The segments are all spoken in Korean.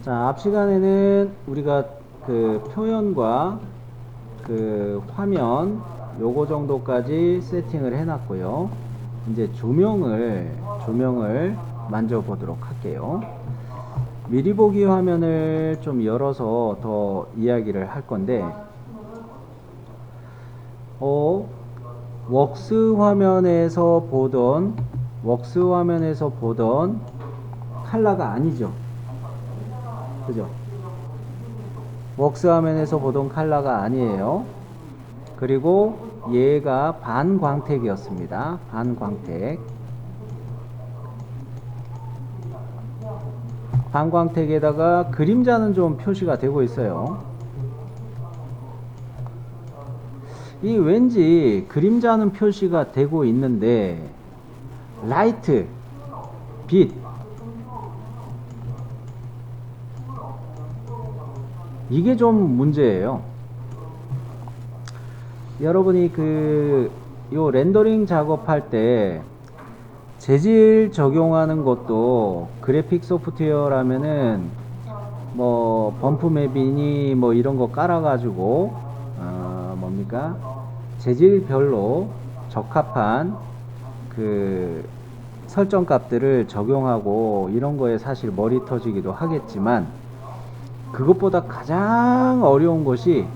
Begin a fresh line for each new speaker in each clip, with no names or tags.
자, 앞 시간에는 우리가 그 표현과 그 화면 요거 정도까지 세팅을 해놨고요. 이제 조명을 만져보도록 할게요. 미리 보기 화면을 좀 열어서 더 이야기를 할 건데, 웍스 화면에서 보던 컬러가 아니죠. 그죠? 웍스 화면에서 보던 컬러가 아니에요. 그리고 얘가 반광택이었습니다. 반광택. 반광택에다가 그림자는 좀 표시가 되고 있어요. 이 왠지 그림자는 표시가 되고 있는데 라이트, 빛, 이게 좀 문제예요. 여러분이 요 렌더링 작업할 때 재질 적용하는 것도 그래픽 소프트웨어라면은 뭐 범프 맵이니 뭐 이런 거 깔아가지고 뭡니까? 재질별로 적합한 그 설정 값들을 적용하고 이런 거에 사실 머리 터지기도 하겠지만, 그것보다 가장 어려운 것이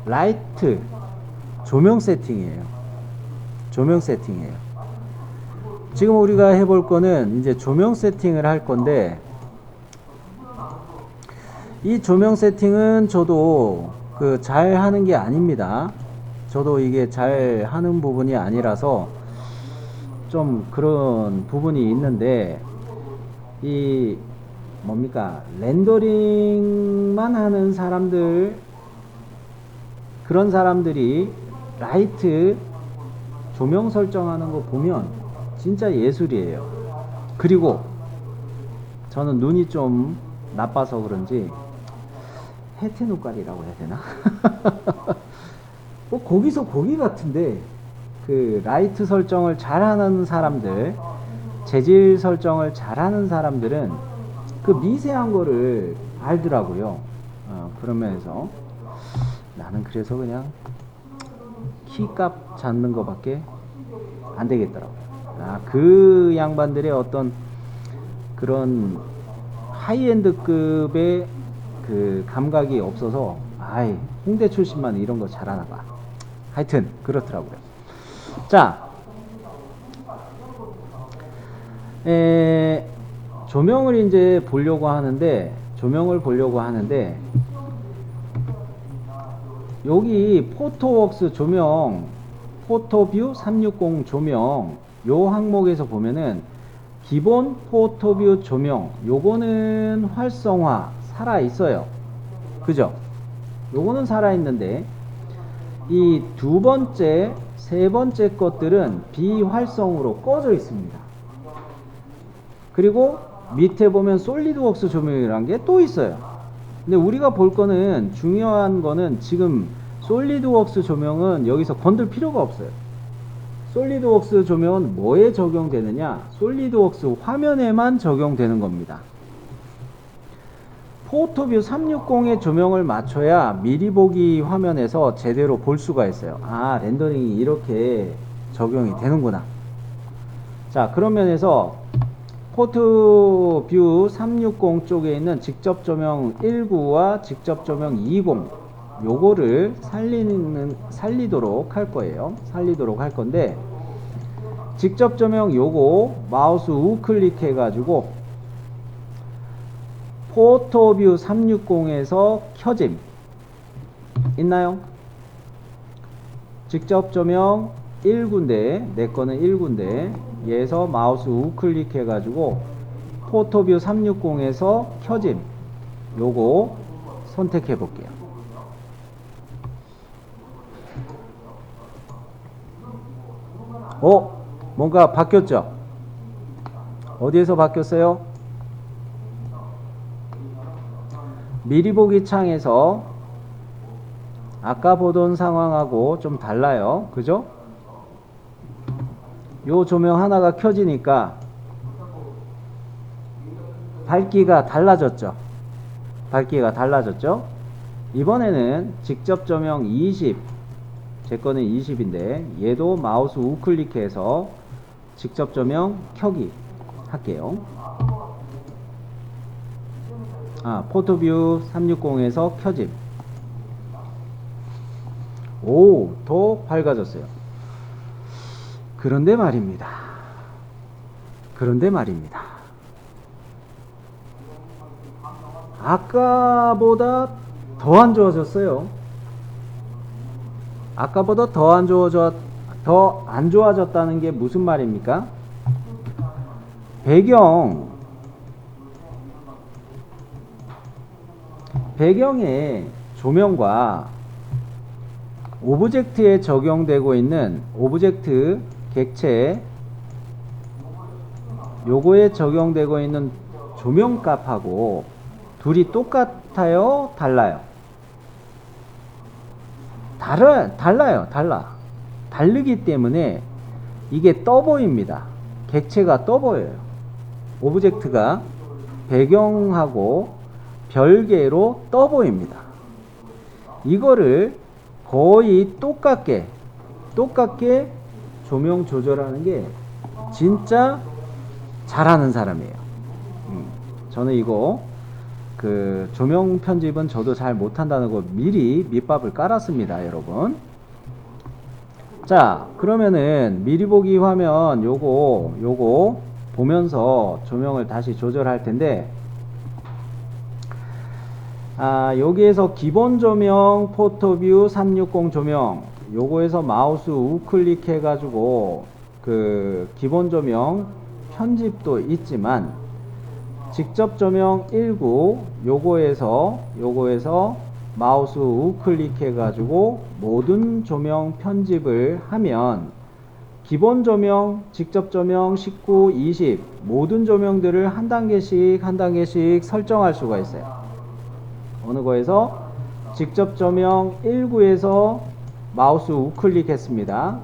라이트, 조명 세팅이에요. 조명 세팅이에요. 지금 우리가 해볼 거는 이제 조명 세팅을 할 건데, 이 조명 세팅은 저도 잘 하는 게 아닙니다. 저도 이게 잘 하는 부분이 아니라서 좀 그런 부분이 있는데, 이 뭡니까? 렌더링만 하는 사람들, 그런 사람들이 라이트 조명 설정하는 거 보면 진짜 예술이에요. 그리고 저는 눈이 좀 나빠서 그런지 해태 눈깔이라고 해야 되나? 뭐 거기서 거기 같은데, 그 라이트 설정을 잘하는 사람들, 재질 설정을 잘하는 사람들은 그 미세한 거를 알더라고요. 그런 면에서 나는 그래서 그냥 키값 잡는 거밖에 안 되겠더라고요. 그 양반들의 어떤 그런 하이엔드급의 그 감각이 없어서, 홍대 출신만 이런 거 잘하나 봐. 하여튼 그렇더라고요. 자, 조명을 이제 보려고 하는데, 여기 포토웍스 조명, 포토뷰 360 조명, 요 항목에서 보면은 기본 포토뷰 조명, 요거는 활성화 살아 있어요. 그죠? 요거는 살아 있는데, 이 두 번째, 세 번째 것들은 비활성으로 꺼져 있습니다. 그리고 밑에 보면 솔리드웍스 조명이라는 게 또 있어요. 근데 우리가 볼 거는, 중요한 거는 지금 솔리드웍스 조명은 여기서 건들 필요가 없어요. 솔리드웍스 조명은 뭐에 적용되느냐? 솔리드웍스 화면에만 적용되는 겁니다. 포토뷰 360의 조명을 맞춰야 미리 보기 화면에서 제대로 볼 수가 있어요. 렌더링이 이렇게 적용이 되는구나. 자, 그런 면에서 포토뷰 360 쪽에 있는 직접 조명 19와 직접 조명 20, 요거를 살리도록 할 거예요. 살리도록 할 건데, 직접 조명 요거 마우스 우클릭 해가지고 포토뷰 360에서 켜짐 있나요? 직접 조명 1군데, 내 거는 1군데, 얘에서 마우스 우클릭 해가지고 포토뷰 360에서 켜짐, 요거 선택해 볼게요. 뭔가 바뀌었죠? 어디에서 바뀌었어요? 미리 보기 창에서 아까 보던 상황하고 좀 달라요. 그죠? 요 조명 하나가 켜지니까 밝기가 달라졌죠. 밝기가 달라졌죠. 이번에는 직접 조명 20, 제 거는 20인데 얘도 마우스 우클릭해서 직접 조명 켜기 할게요. 포토뷰 360에서 켜짐. 오, 더 밝아졌어요. 그런데 말입니다. 아까보다 더 안 좋아졌어요. 아까보다 더 안 좋아졌다는 게 무슨 말입니까? 배경의 조명과 오브젝트에 적용되고 있는 오브젝트 객체 요거에 적용되고 있는 조명값하고 둘이 똑같아요? 달라요? 달라요. 다르기 때문에 이게 떠 보입니다. 객체가 떠 보여요. 오브젝트가 배경하고 별개로 떠 보입니다. 이거를 거의 똑같게 조명 조절하는 게 진짜 잘하는 사람이에요. 저는 이거 그 조명 편집은 저도 잘 못한다는 거 미리 밑밥을 깔았습니다, 여러분. 자, 그러면은 미리 보기 화면 요거 보면서 조명을 다시 조절할 텐데, 여기에서 기본 조명 포토뷰 360 조명 요거에서 마우스 우클릭 해가지고 그 기본 조명 편집도 있지만 직접 조명 19 요거에서 마우스 우클릭 해가지고 모든 조명 편집을 하면 기본 조명, 직접 조명 19, 20 모든 조명들을 한 단계씩 설정할 수가 있어요. 어느 거에서 직접 조명 19에서 마우스 우클릭 했습니다.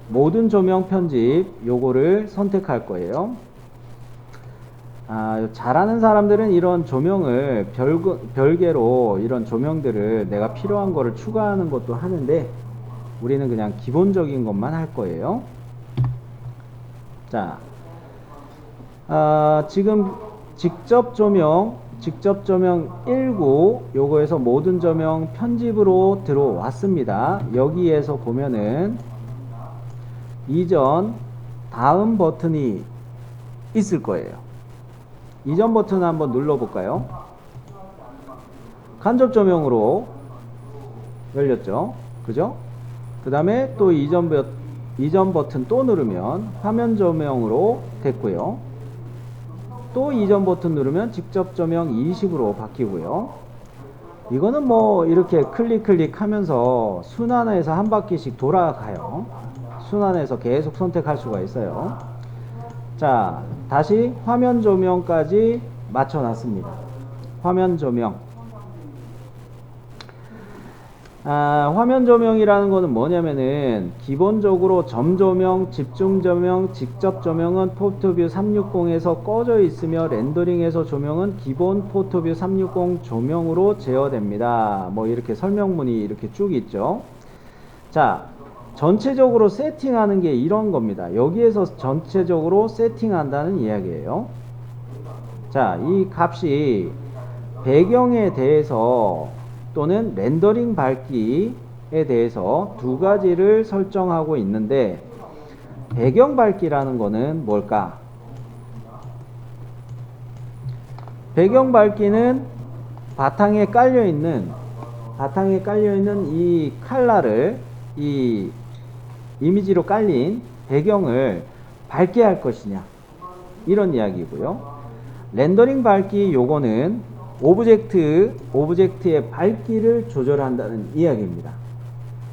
모든 조명 편집 요거를 선택할 거예요. 잘하는 사람들은 이런 조명을 별개로 이런 조명들을 내가 필요한 거를 추가하는 것도 하는데 우리는 그냥 기본적인 것만 할 거예요. 자, 지금 직접 조명 19 요거에서 모든 조명 편집으로 들어왔습니다. 여기에서 보면은 이전 다음 버튼이 있을 거예요. 이전 버튼 한번 눌러 볼까요? 간접 조명으로 열렸죠. 그죠? 그 다음에 또 이전 버튼 또 누르면 화면 조명으로 됐고요. 또 이전 버튼 누르면 직접 조명 20으로 바뀌고요. 이거는 뭐 이렇게 클릭 하면서 순환해서 한 바퀴씩 돌아가요. 순환해서 계속 선택할 수가 있어요. 자, 다시 화면 조명까지 맞춰 놨습니다. 화면 조명. 화면 조명이라는 거는 뭐냐면은 기본적으로 점 조명, 집중 조명, 직접 조명은 포토뷰 360에서 꺼져 있으며 렌더링에서 조명은 기본 포토뷰 360 조명으로 제어됩니다. 뭐 이렇게 설명문이 이렇게 쭉 있죠. 자, 전체적으로 세팅하는 게 이런 겁니다. 여기에서 전체적으로 세팅한다는 이야기예요. 자, 이 값이 배경에 대해서 또는 렌더링 밝기에 대해서 두 가지를 설정하고 있는데 배경 밝기라는 거는 뭘까? 배경 밝기는 바탕에 깔려 있는 이 칼라를 이 이미지로 깔린 배경을 밝게 할 것이냐 이런 이야기고요. 렌더링 밝기 요거는 오브젝트의 밝기를 조절한다는 이야기입니다.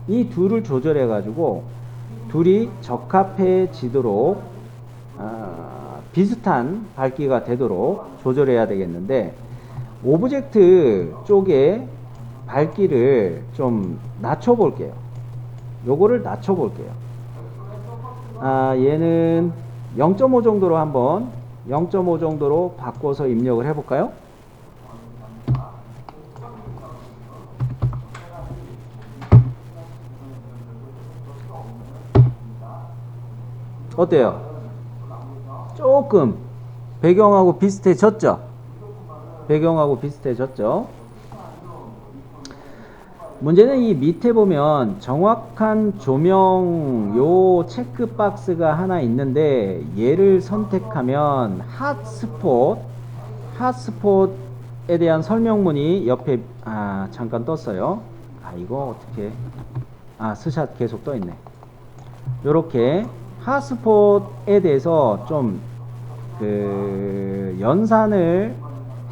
이 둘을 조절해 가지고 둘이 적합해지도록 비슷한 밝기가 되도록 조절해야 되겠는데 오브젝트 쪽에 밝기를 좀 낮춰 볼게요. 요거를 낮춰 볼게요. 얘는 0.5 정도로 한번 0.5 정도로 바꿔서 입력을 해 볼까요? 어때요? 조금 배경하고 비슷해졌죠? 배경하고 비슷해졌죠? 문제는 이 밑에 보면 정확한 조명 요 체크박스가 하나 있는데 얘를 선택하면 핫스폿에 대한 설명문이 옆에 잠깐 떴어요. 이거 어떻게 스샷 계속 떠 있네. 요렇게 핫스폿에 대해서 좀 연산을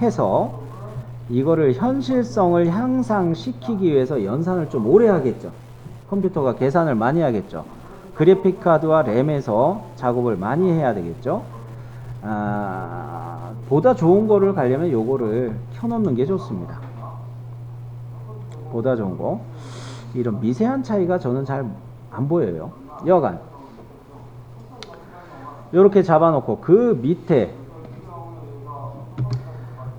해서 이거를 현실성을 향상시키기 위해서 연산을 좀 오래 하겠죠. 컴퓨터가 계산을 많이 하겠죠. 그래픽 카드와 램에서 작업을 많이 해야 되겠죠. 보다 좋은 거를 가려면 요거를 켜놓는 게 좋습니다. 보다 좋은 거. 이런 미세한 차이가 저는 잘 안 보여요. 여간 요렇게 잡아놓고 그 밑에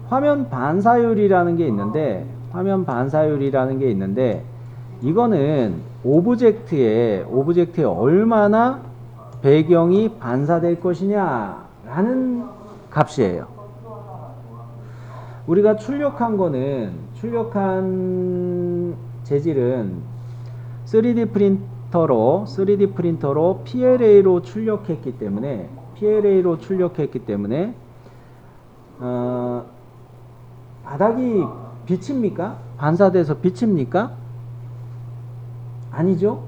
화면 반사율이라는 게 있는데 이거는 오브젝트에 얼마나 배경이 반사될 것이냐 라는 값이에요. 우리가 출력한 재질은 3D 프린터로 PLA로 출력했기 때문에 바닥이 비칩니까? 반사돼서 비칩니까? 아니죠.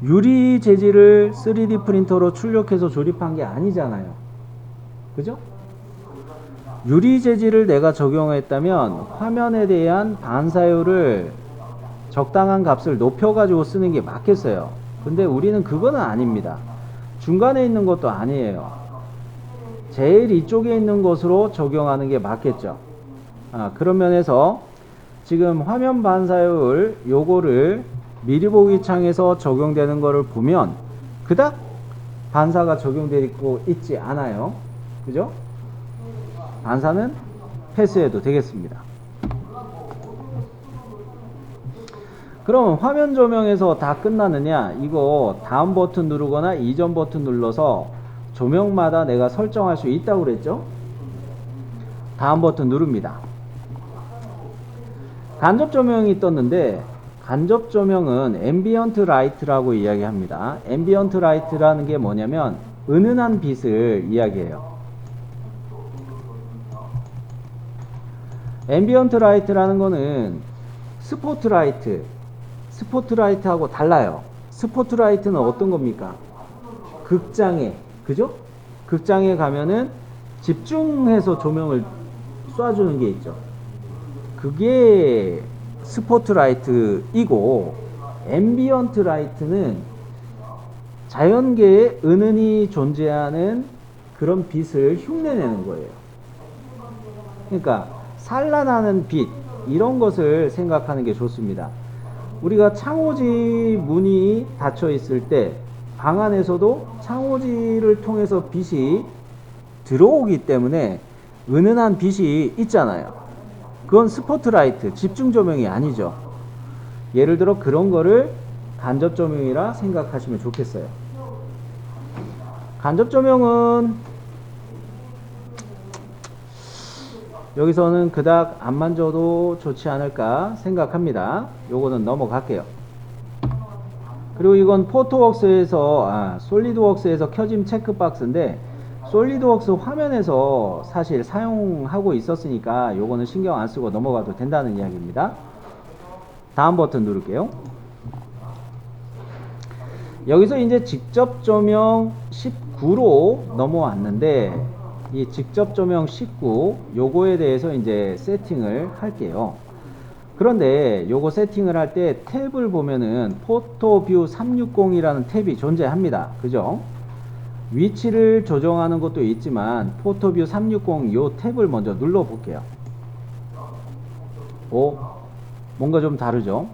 유리 재질을 3D 프린터로 출력해서 조립한 게 아니잖아요. 그죠? 유리 재질을 내가 적용했다면 화면에 대한 반사율을 적당한 값을 높여가지고 쓰는 게 맞겠어요. 근데 우리는 그거는 아닙니다. 중간에 있는 것도 아니에요. 제일 이쪽에 있는 것으로 적용하는 게 맞겠죠. 그런 면에서 지금 화면 반사율 요거를 미리 보기 창에서 적용되는 거를 보면 그닥 반사가 적용되고 있지 않아요. 그죠? 반사는 패스해도 되겠습니다. 그럼 화면 조명에서 다 끝나느냐? 이거 다음 버튼 누르거나 이전 버튼 눌러서 조명마다 내가 설정할 수 있다고 그랬죠? 다음 버튼 누릅니다. 간접 조명이 떴는데 간접 조명은 앰비언트 라이트라고 이야기합니다. 앰비언트 라이트라는 게 뭐냐면 은은한 빛을 이야기해요. 앰비언트 라이트라는 거는 스포트라이트하고 달라요. 스포트라이트는 어떤 겁니까? 극장에, 그죠? 극장에 가면은 집중해서 조명을 쏴주는 게 있죠. 그게 스포트라이트이고, 앰비언트 라이트는 자연계에 은은히 존재하는 그런 빛을 흉내내는 거예요. 그러니까 산란하는 빛, 이런 것을 생각하는 게 좋습니다. 우리가 창호지 문이 닫혀 있을 때 방 안에서도 창호지를 통해서 빛이 들어오기 때문에 은은한 빛이 있잖아요. 그건 스포트라이트, 집중 조명이 아니죠. 예를 들어 그런 거를 간접 조명이라 생각하시면 좋겠어요. 간접 조명은 여기서는 그닥 안 만져도 좋지 않을까 생각합니다. 요거는 넘어갈게요. 그리고 이건 포토웍스에서 솔리드웍스에서 켜짐 체크박스인데 솔리드웍스 화면에서 사실 사용하고 있었으니까 요거는 신경 안 쓰고 넘어가도 된다는 이야기입니다. 다음 버튼 누를게요. 여기서 이제 직접 조명 19로 넘어왔는데 이 직접 조명 19 요거에 대해서 이제 세팅을 할게요. 그런데 요거 세팅을 할 때 탭을 보면은 포토뷰 360이라는 탭이 존재합니다. 그죠? 위치를 조정하는 것도 있지만 포토뷰 360 요 탭을 먼저 눌러 볼게요. 뭔가 좀 다르죠?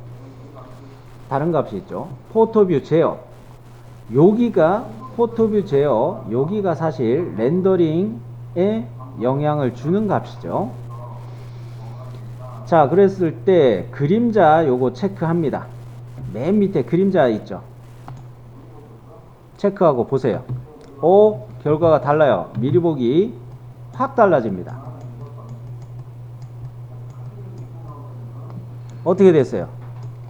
다른 값이 있죠. 포토뷰 제어. 여기가 포토뷰 제어, 여기가 사실 렌더링에 영향을 주는 값이죠. 자, 그랬을 때 그림자 요거 체크합니다. 맨 밑에 그림자 있죠. 체크하고 보세요. 오, 결과가 달라요. 미리 보기 확 달라집니다. 어떻게 됐어요?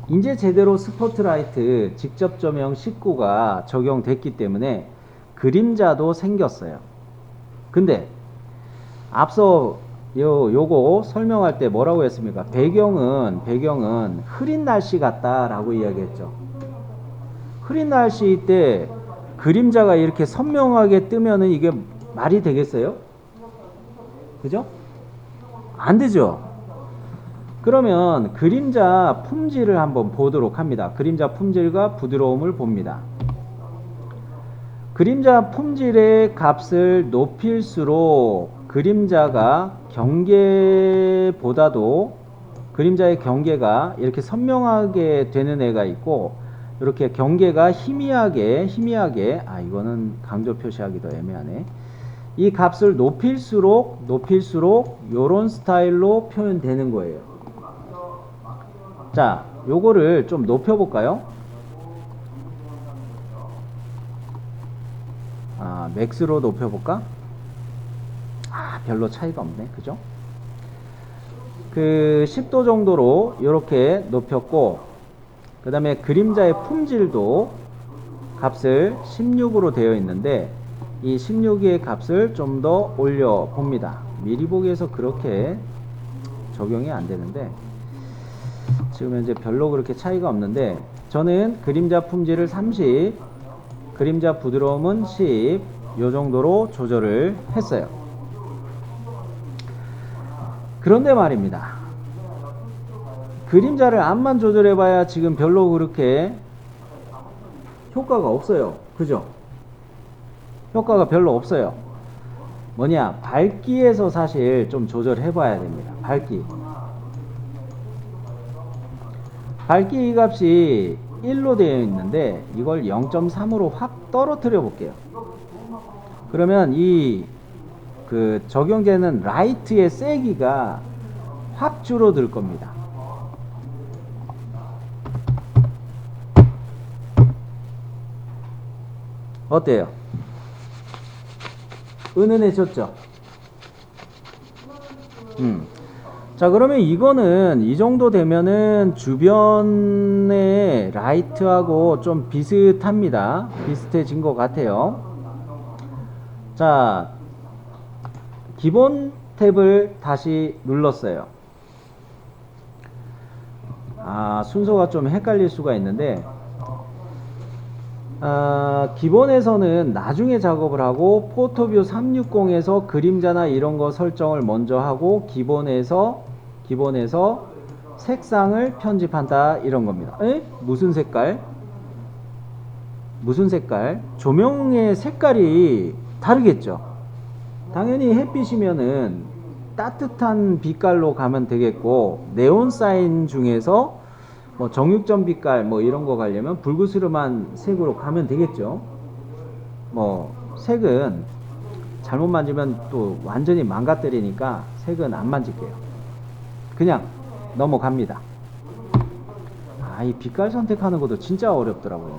이제 제대로 스포트라이트 직접 조명 19가 적용됐기 때문에 그림자도 생겼어요. 근데 앞서 요거 설명할 때 뭐라고 했습니까? 배경은 흐린 날씨 같다라고 이야기했죠. 흐린 날씨 때 그림자가 이렇게 선명하게 뜨면은 이게 말이 되겠어요? 그죠? 안 되죠. 그러면 그림자 품질을 한번 보도록 합니다. 그림자 품질과 부드러움을 봅니다. 그림자 품질의 값을 높일수록 그림자가 경계보다도 그림자의 경계가 이렇게 선명하게 되는 애가 있고, 이렇게 경계가 희미하게 이거는 강조 표시하기 더 애매하네. 이 값을 높일수록 요런 스타일로 표현되는 거예요. 자, 요거를 좀 높여볼까요? 맥스로 높여볼까? 별로 차이가 없네. 그죠? 그 10도 정도로 이렇게 높였고, 그 다음에 그림자의 품질도 값을 16으로 되어 있는데, 이 16의 값을 좀 더 올려 봅니다. 미리 보기에서 그렇게 적용이 안 되는데, 지금 현재 별로 그렇게 차이가 없는데, 저는 그림자 품질을 30, 그림자 부드러움은 10, 요 정도로 조절을 했어요. 그런데 말입니다. 그림자를 암만 조절해봐야 지금 별로 그렇게 효과가 없어요. 그죠? 효과가 별로 없어요. 뭐냐, 밝기에서 사실 좀 조절해봐야 됩니다. 밝기 이 값이 1로 되어 있는데 이걸 0.3으로 확 떨어뜨려 볼게요. 그러면 그 적용되는 라이트의 세기가 확 줄어들 겁니다. 어때요? 은은해졌죠? 자, 그러면 이거는 이 정도 되면은 주변의 라이트하고 좀 비슷합니다. 비슷해진 것 같아요. 자, 기본 탭을 다시 눌렀어요. 순서가 좀 헷갈릴 수가 있는데, 기본에서는 나중에 작업을 하고, 포토뷰 360에서 그림자나 이런 거 설정을 먼저 하고, 기본에서 색상을 편집한다, 이런 겁니다. 무슨 색깔? 조명의 색깔이 다르겠죠. 당연히 햇빛이면은 따뜻한 빛깔로 가면 되겠고, 네온 사인 중에서 뭐 정육점 빛깔 뭐 이런 거 가려면 불그스름한 색으로 가면 되겠죠. 뭐 색은 잘못 만지면 또 완전히 망가뜨리니까 색은 안 만질게요. 그냥 넘어갑니다. 이 빛깔 선택하는 것도 진짜 어렵더라고요.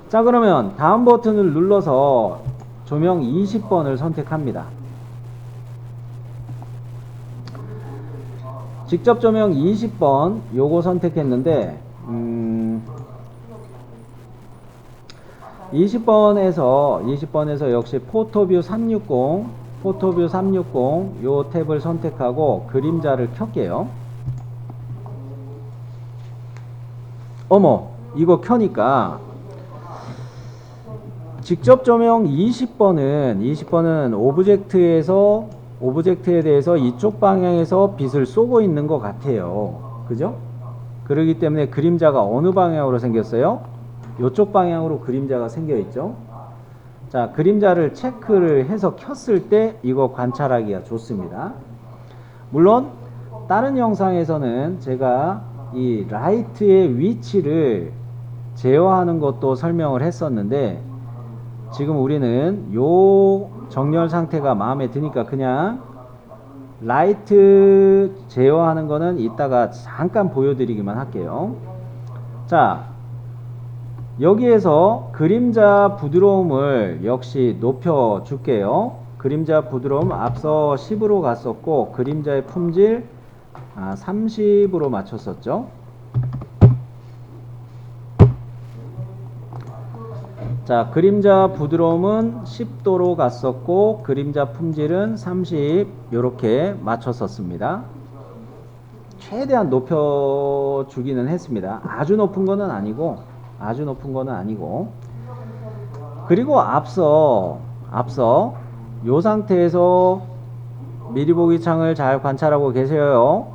자, 그러면 다음 버튼을 눌러서 조명 20번을 선택합니다. 직접 조명 20번 요거 선택했는데 20번에서 역시 포토뷰 360 요 탭을 선택하고 그림자를 켤게요. 어머, 이거 켜니까 직접 조명 20번은 오브젝트에 대해서 이쪽 방향에서 빛을 쏘고 있는 것 같아요. 그죠? 그렇기 때문에 그림자가 어느 방향으로 생겼어요? 이쪽 방향으로 그림자가 생겨 있죠. 자, 그림자를 체크를 해서 켰을 때 이거 관찰하기가 좋습니다. 물론 다른 영상에서는 제가 이 라이트의 위치를 제어하는 것도 설명을 했었는데, 지금 우리는 요 정렬 상태가 마음에 드니까 그냥 라이트 제어하는 거는 이따가 잠깐 보여드리기만 할게요. 자, 여기에서 그림자 부드러움을 역시 높여 줄게요. 그림자 부드러움 앞서 10으로 갔었고 그림자의 품질 30으로 맞췄었죠. 자, 그림자 부드러움은 10도로 갔었고 그림자 품질은 30 이렇게 맞췄었습니다. 최대한 높여 주기는 했습니다. 아주 높은 거는 아니고 그리고 앞서 요 상태에서 미리 보기 창을 잘 관찰하고 계셔요.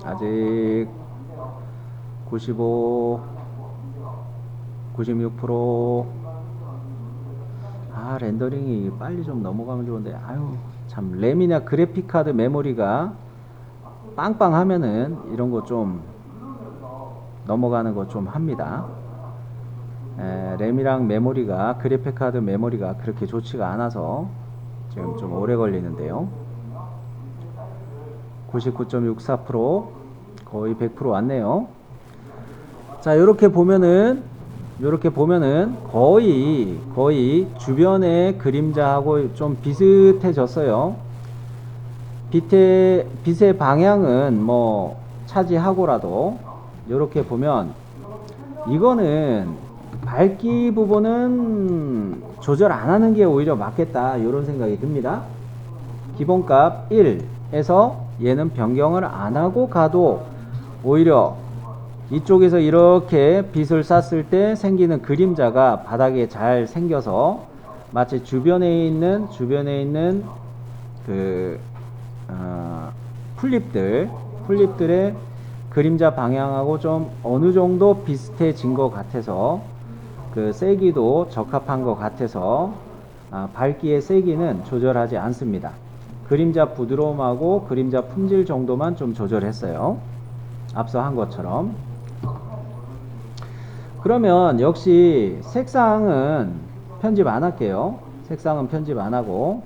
아직 95, 96%. 렌더링이 빨리 좀 넘어가면 좋은데, 참, 램이나 그래픽카드 메모리가 빵빵하면은 이런 거 좀 넘어가는 거 좀 합니다. 램이랑 메모리가, 그래픽카드 메모리가 그렇게 좋지가 않아서 지금 좀 오래 걸리는데요. 99.64%, 거의 100% 왔네요. 자, 요렇게 보면은 거의 주변의 그림자하고 좀 비슷해졌어요. 빛의 방향은 뭐 차지하고라도 요렇게 보면 이거는 밝기 부분은 조절 안 하는 게 오히려 맞겠다, 이런 생각이 듭니다. 기본값 1에서 얘는 변경을 안 하고 가도 오히려 이쪽에서 이렇게 빛을 쐈을 때 생기는 그림자가 바닥에 잘 생겨서 마치 주변에 있는 그 풀립들의 그림자 방향하고 좀 어느 정도 비슷해진 것 같아서 그 세기도 적합한 것 같아서 밝기의 세기는 조절하지 않습니다. 그림자 부드러움하고 그림자 품질 정도만 좀 조절했어요. 앞서 한 것처럼. 그러면 역시 색상은 편집 안 할게요. 색상은 편집 안 하고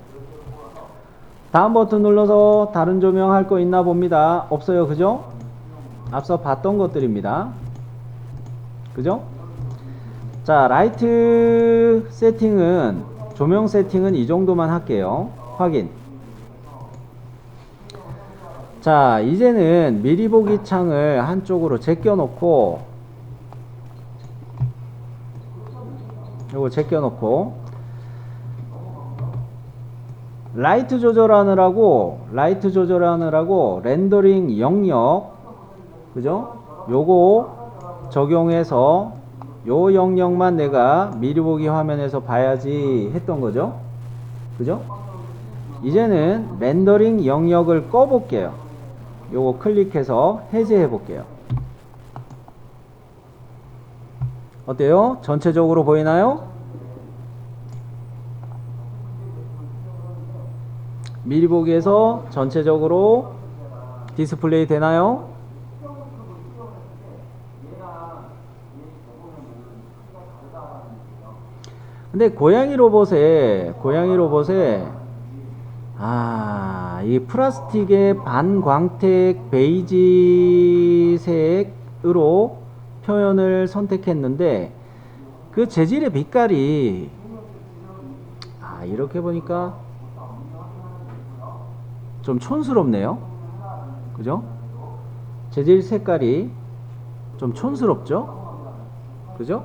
다음 버튼 눌러서 다른 조명 할 거 있나 봅니다. 없어요, 그죠? 앞서 봤던 것들입니다. 그죠? 자, 라이트 세팅은, 조명 세팅은 이 정도만 할게요. 확인. 자, 이제는 미리 보기 창을 한쪽으로 제껴 놓고, 요거 제껴 놓고 라이트 조절하느라고 렌더링 영역, 그죠? 요거 적용해서 요 영역만 내가 미리 보기 화면에서 봐야지 했던 거죠. 그죠? 이제는 렌더링 영역을 꺼 볼게요. 요거 클릭해서 해제해 볼게요. 어때요? 전체적으로 보이나요? 미리 보기에서 전체적으로 디스플레이 되나요? 근데 고양이 로봇에 이 플라스틱의 반광택 베이지색으로 표현을 선택했는데 그 재질의 빛깔이 이렇게 보니까 좀 촌스럽네요. 그죠? 재질 색깔이 좀 촌스럽죠? 그죠?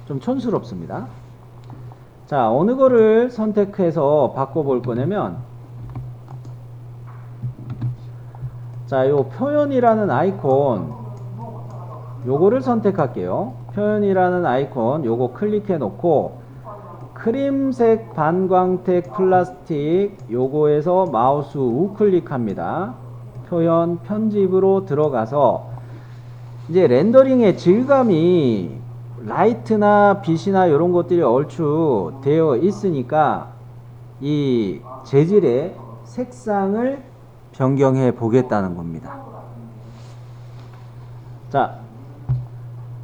좀 촌스럽습니다. 자, 어느 거를 선택해서 바꿔볼 거냐면, 자, 요 표현이라는 아이콘, 요거를 선택할게요. 표현이라는 아이콘, 요거 클릭해 놓고, 크림색 반광택 플라스틱, 요거에서 마우스 우클릭합니다. 표현 편집으로 들어가서, 이제 렌더링의 질감이 라이트나 빛이나 이런 것들이 얼추 되어 있으니까 이 재질의 색상을 변경해 보겠다는 겁니다. 자,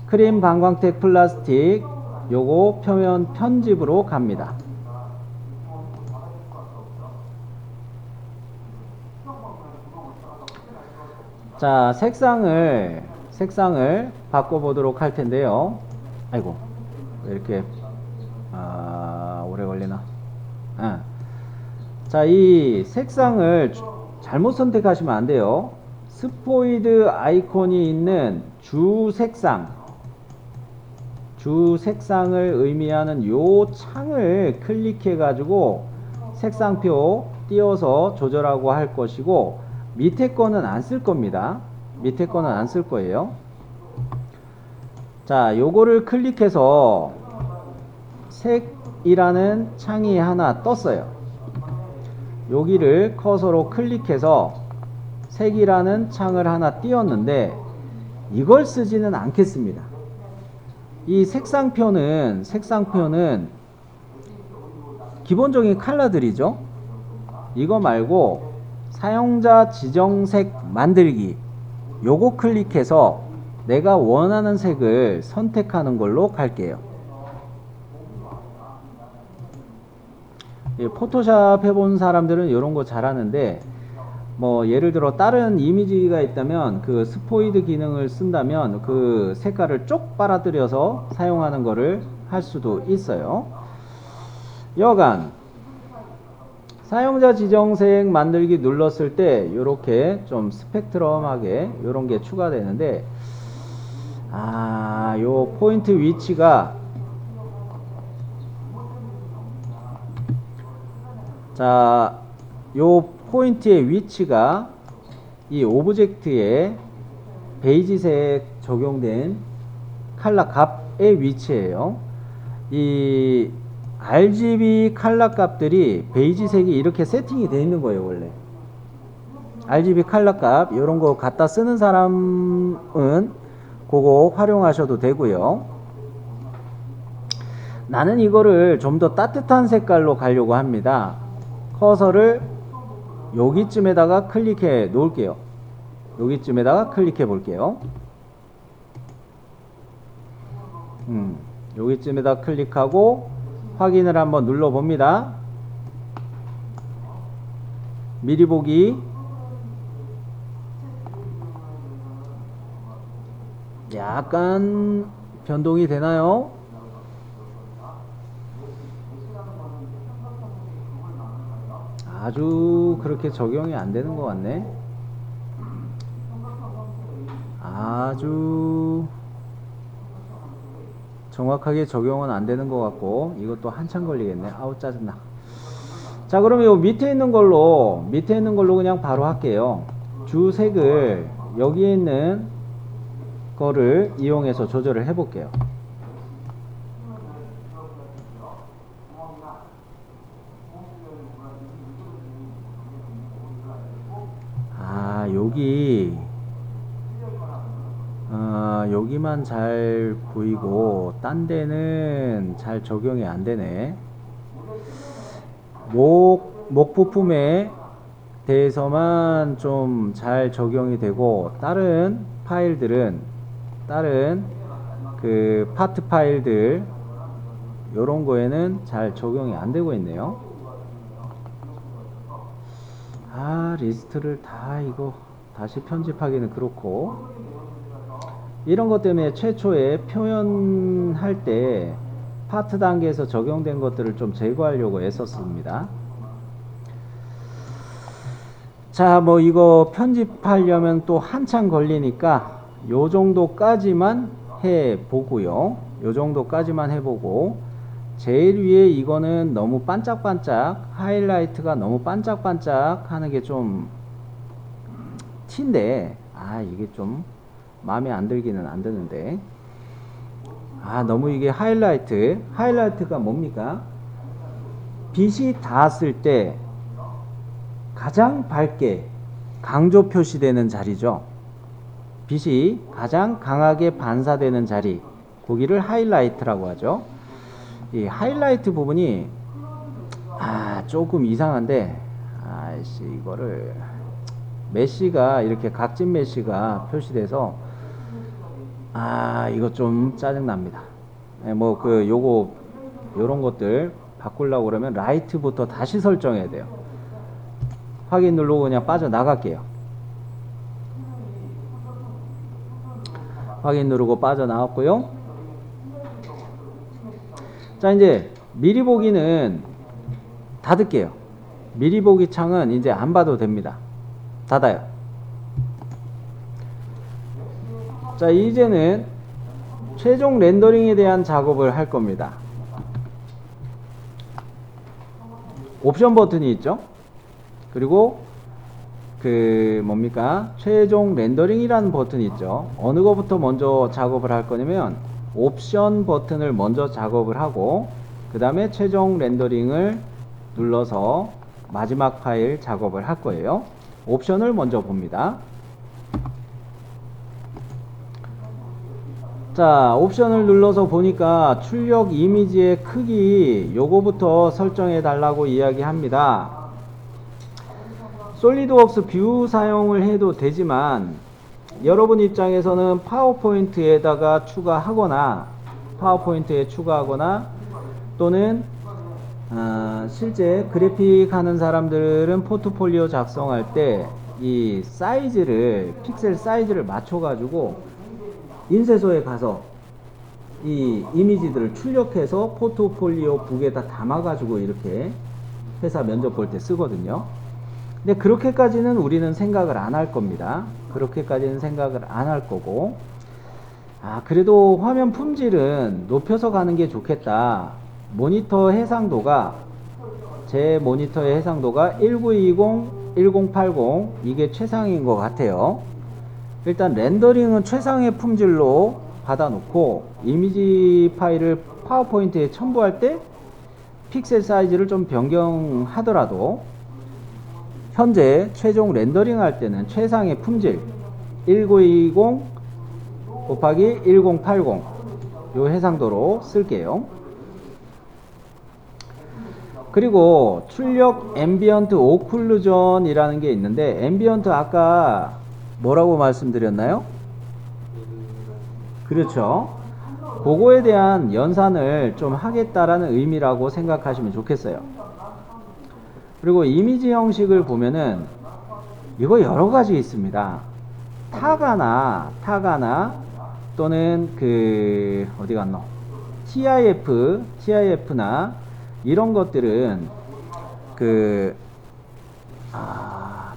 크림 반광택 플라스틱 요거 표면 편집으로 갑니다. 자, 색상을 바꿔보도록 할 텐데요. 아이고, 왜 이렇게, 오래 걸리나? 자, 이 색상을 잘못 선택하시면 안 돼요. 스포이드 아이콘이 있는 주 색상을 의미하는 요 창을 클릭해 가지고 색상표 띄워서 조절하고 할 것이고, 밑에 거는 안 쓸 겁니다. 밑에 거는 안 쓸 거예요. 자, 요거를 클릭해서 색이라는 창이 하나 떴어요. 여기를 커서로 클릭해서 색이라는 창을 하나 띄웠는데, 이걸 쓰지는 않겠습니다. 이 색상표는 기본적인 컬러들이죠. 이거 말고 사용자 지정색 만들기, 요거 클릭해서 내가 원하는 색을 선택하는 걸로 갈게요. 포토샵 해본 사람들은 이런 거 잘하는데, 뭐 예를 들어 다른 이미지가 있다면 그 스포이드 기능을 쓴다면 그 색깔을 쪽 빨아들여서 사용하는 거를 할 수도 있어요. 여간 사용자 지정색 만들기 눌렀을 때 이렇게 좀 스펙트럼하게 이런 게 추가되는데, 요 포인트 위치가, 자, 요 포인트의 위치가 이 오브젝트에 베이지색 적용된 컬러 값의 위치예요. 이 RGB 컬러 값들이 베이지색이 이렇게 세팅이 되어 있는 거예요. 원래 RGB 컬러 값 이런 거 갖다 쓰는 사람은 그거 활용하셔도 되고요. 나는 이거를 좀 더 따뜻한 색깔로 가려고 합니다. 커서를 여기쯤에다가 클릭해 놓을게요. 여기쯤에다가 클릭해 볼게요. 여기쯤에다 클릭하고 확인을 한번 눌러 봅니다. 미리 보기. 약간 변동이 되나요? 아주 그렇게 적용이 안 되는 것 같네. 아주 정확하게 적용은 안 되는 것 같고, 이것도 한참 걸리겠네. 아우 짜증나. 자, 그러면 요 밑에 있는 걸로 그냥 바로 할게요. 주색을 여기에 있는 거를 이용해서 조절을 해 볼게요. 여기만 잘 보이고 딴 데는 잘 적용이 안 되네. 목 부품에 대해서만 좀 잘 적용이 되고, 다른 파일들은, 다른 그 파트 파일들 요런 거에는 잘 적용이 안 되고 있네요. 리스트를 다 이거 다시 편집하기는 그렇고, 이런 것 때문에 최초에 표현할 때 파트 단계에서 적용된 것들을 좀 제거하려고 애썼습니다. 자, 뭐 이거 편집하려면 또 한참 걸리니까 요 정도까지만 해보고요. 요 정도까지만 해보고, 제일 위에 이거는 너무 반짝반짝, 하이라이트가 너무 반짝반짝 하는 게 좀 티인데, 이게 좀 마음에 안 들기는 안 드는데, 너무 이게 하이라이트가 뭡니까? 빛이 닿았을 때 가장 밝게 강조 표시되는 자리죠. 빛이 가장 강하게 반사되는 자리, 거기를 하이라이트라고 하죠. 이 하이라이트 부분이 조금 이상한데, 이거를 메쉬가 이렇게 각진 메쉬가 표시돼서 이거 좀 짜증납니다. 뭐 요런 것들 바꾸려고 그러면 라이트부터 다시 설정해야 돼요. 확인 누르고 그냥 빠져나갈게요. 확인 누르고 빠져나왔고요. 자, 이제 미리 보기는 닫을게요. 미리 보기 창은 이제 안 봐도 됩니다. 닫아요. 자, 이제는 최종 렌더링에 대한 작업을 할 겁니다. 옵션 버튼이 있죠. 그리고 뭡니까? 최종 렌더링이라는 버튼이 있죠. 어느 거부터 먼저 작업을 할 거냐면 옵션 버튼을 먼저 작업을 하고 그 다음에 최종 렌더링을 눌러서 마지막 파일 작업을 할 거예요. 옵션을 먼저 봅니다. 자, 옵션을 눌러서 보니까 출력 이미지의 크기 요거부터 설정해 달라고 이야기합니다. 솔리드웍스 뷰 사용을 해도 되지만 여러분 입장에서는 파워포인트에다가 추가하거나 파워포인트에 추가하거나 또는 실제 그래픽 하는 사람들은 포트폴리오 작성할 때 이 사이즈를 픽셀 사이즈를 맞춰 가지고 인쇄소에 가서 이 이미지들을 출력해서 포트폴리오 북에다 담아 가지고 이렇게 회사 면접 볼 때 쓰거든요. 근데 그렇게까지는 우리는 생각을 안 할 겁니다. 그렇게까지는 생각을 안 할 거고, 그래도 화면 품질은 높여서 가는 게 좋겠다. 모니터 해상도가, 제 모니터의 해상도가 1920, 1080 이게 최상인 것 같아요. 일단 렌더링은 최상의 품질로 받아놓고 이미지 파일을 파워포인트에 첨부할 때 픽셀 사이즈를 좀 변경하더라도 현재 최종 렌더링 할 때는 최상의 품질 1920 곱하기 1080 요 해상도로 쓸게요. 그리고 출력 앰비언트 오클루전 이라는 게 있는데, 앰비언트 아까 뭐라고 말씀드렸나요? 그렇죠. 그거에 대한 연산을 좀 하겠다라는 의미라고 생각하시면 좋겠어요. 그리고 이미지 형식을 보면은 이거 여러 가지 있습니다. 타가나 또는 어디 갔노? TIF나 이런 것들은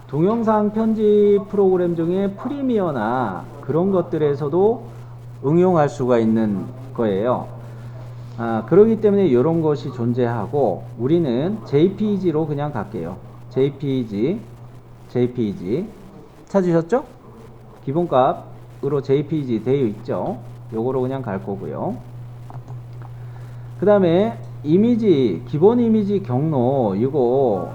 동영상 편집 프로그램 중에 프리미어나 그런 것들에서도 응용할 수가 있는 거예요. 그렇기 때문에 이런 것이 존재하고 우리는 JPEG로 그냥 갈게요. JPEG 찾으셨죠? 기본값으로 JPEG 되어 있죠. 요거로 그냥 갈 거고요. 그 다음에 이미지, 기본 이미지 경로 이거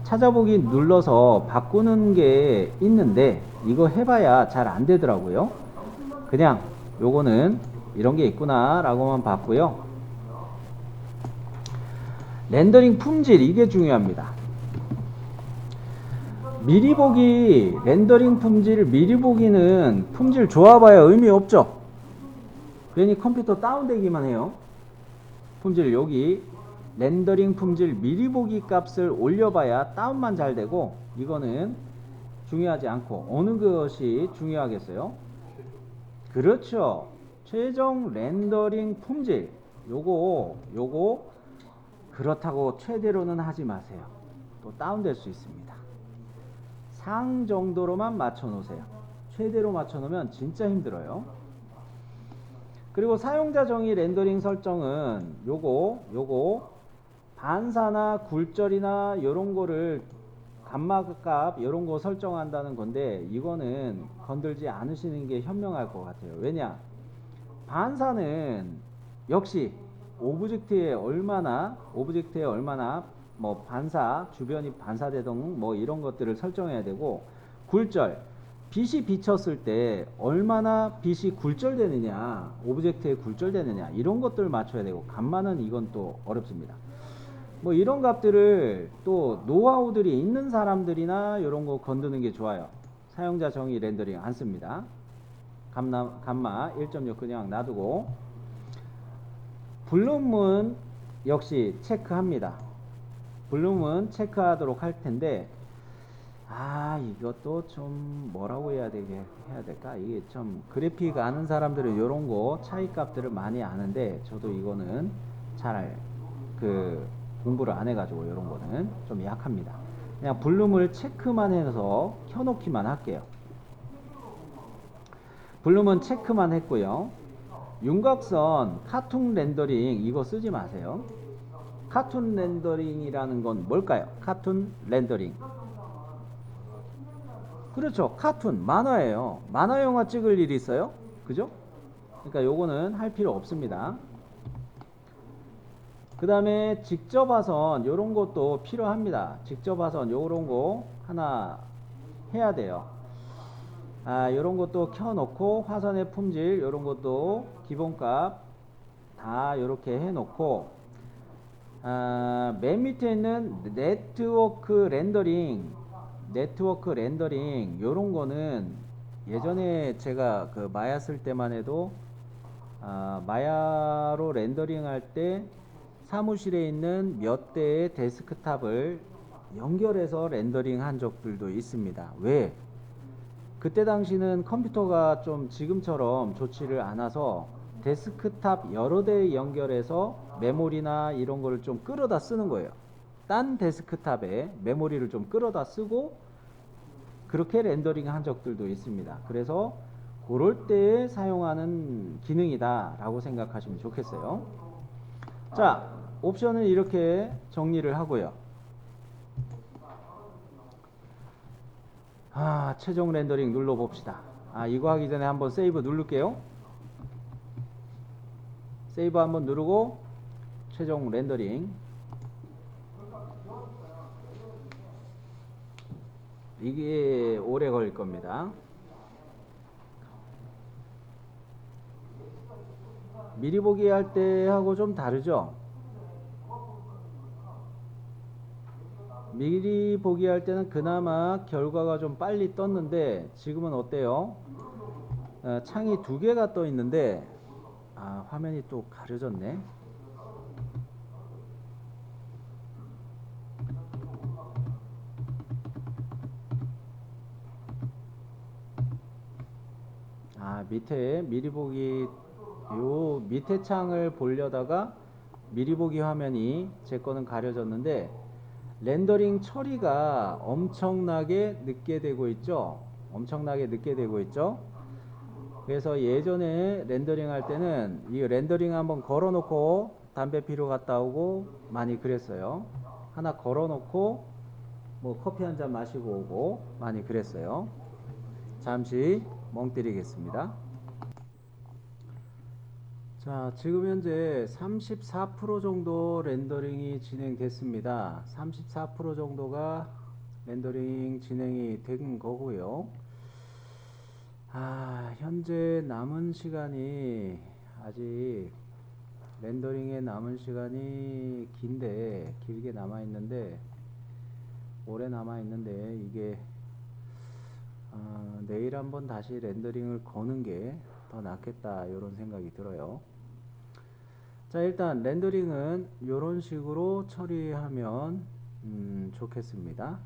찾아보기 눌러서 바꾸는 게 있는데 이거 해봐야 잘 안 되더라고요. 그냥 요거는 이런 게 있구나 라고만 봤고요. 렌더링 품질 이게 중요합니다. 미리 보기 렌더링 품질 미리 보기는 품질 좋아봐야 의미 없죠. 괜히 컴퓨터 다운되기만 해요. 품질 여기 렌더링 품질 미리 보기 값을 올려봐야 다운만 잘 되고 이거는 중요하지 않고 어느 것이 중요하겠어요? 그렇죠. 최종 렌더링 품질 요거 그렇다고 최대로는 하지 마세요. 또 다운될 수 있습니다. 상 정도로만 맞춰 놓으세요. 최대로 맞춰 놓으면 진짜 힘들어요. 그리고 사용자 정의 렌더링 설정은 요거 반사나 굴절이나 요런 거를 감마 값 요런 거 설정한다는 건데 이거는 건들지 않으시는 게 현명할 것 같아요. 왜냐? 반사는 역시 오브젝트에 얼마나 뭐 반사 주변이 반사되던 뭐 이런 것들을 설정해야 되고, 굴절 빛이 비쳤을 때 얼마나 빛이 굴절되느냐, 오브젝트에 굴절되느냐 이런 것들을 맞춰야 되고, 감마는 이건 또 어렵습니다. 뭐 이런 값들을 또 노하우들이 있는 사람들이나 이런 거 건드는 게 좋아요. 사용자 정의 렌더링 안 씁니다. 감마 1.6 그냥 놔두고, 블룸은 역시 체크합니다. 블룸은 체크하도록 할 텐데 이것도 좀 뭐라고 해야 될까? 이게 좀 그래픽 아는 사람들은 요런 거 차이 값들을 많이 아는데, 저도 이거는 잘 그 공부를 안 해가지고 요런 거는 좀 약합니다. 그냥 볼륨을 체크만 해서 켜놓기만 할게요. 볼륨은 체크만 했고요. 윤곽선 카툰 렌더링 이거 쓰지 마세요. 카툰 렌더링이라는 건 뭘까요? 카툰 렌더링. 그렇죠. 카툰, 만화예요. 만화 영화 찍을 일이 있어요? 그죠? 그러니까 요거는 할 필요 없습니다. 그 다음에 직접 화선 요런 것도 필요합니다. 직접 화선 요런 거 하나 해야 돼요. 요런 것도 켜놓고 화선의 품질 요런 것도 기본값 다 요렇게 해놓고, 맨 밑에 있는 네트워크 렌더링 요런 거는 예전에 제가 그 마야 쓸 때만 해도 마야로 렌더링 할 때 사무실에 있는 몇 대의 데스크탑을 연결해서 렌더링 한 적들도 있습니다. 왜? 그때 당시는 컴퓨터가 좀 지금처럼 좋지를 않아서 데스크탑 여러 대 연결해서 메모리나 이런 거를 좀 끌어다 쓰는 거예요. 딴 데스크탑에 메모리를 좀 끌어다 쓰고 그렇게 렌더링 한 적들도 있습니다. 그래서 그럴 때에 사용하는 기능이다 라고 생각하시면 좋겠어요. 자, 옵션은 이렇게 정리를 하고요. 최종 렌더링 눌러 봅시다. 이거 하기 전에 한번 세이브 누를게요. 세이브 한번 누르고 최종 렌더링. 이게 오래 걸릴 겁니다. 미리 보기 할 때하고 좀 다르죠? 미리 보기 할 때는 그나마 결과가 좀 빨리 떴는데 지금은 어때요? 창이 두 개가 떠 있는데 화면이 또 가려졌네. 밑에 미리 보기 요 밑에 창을 보려다가 미리 보기 화면이 제 거는 가려졌는데 렌더링 처리가 엄청나게 늦게 되고 있죠. 엄청나게 늦게 되고 있죠. 그래서 예전에 렌더링 할 때는 이 렌더링 한번 걸어 놓고 담배 피러 갔다 오고 많이 그랬어요. 하나 걸어 놓고 뭐 커피 한 잔 마시고 오고 많이 그랬어요. 잠시 멍 때리겠습니다. 자, 지금 현재 34% 정도 렌더링이 진행됐습니다. 34% 정도가 렌더링 진행이 된 거고요. 현재 남은 시간이 아직 렌더링에 남은 시간이 길게 남아 있는데, 오래 남아 있는데 이게 내일 한번 다시 렌더링을 거는 게 더 낫겠다 이런 생각이 들어요. 자, 일단 렌더링은 이런 식으로 처리하면 좋겠습니다.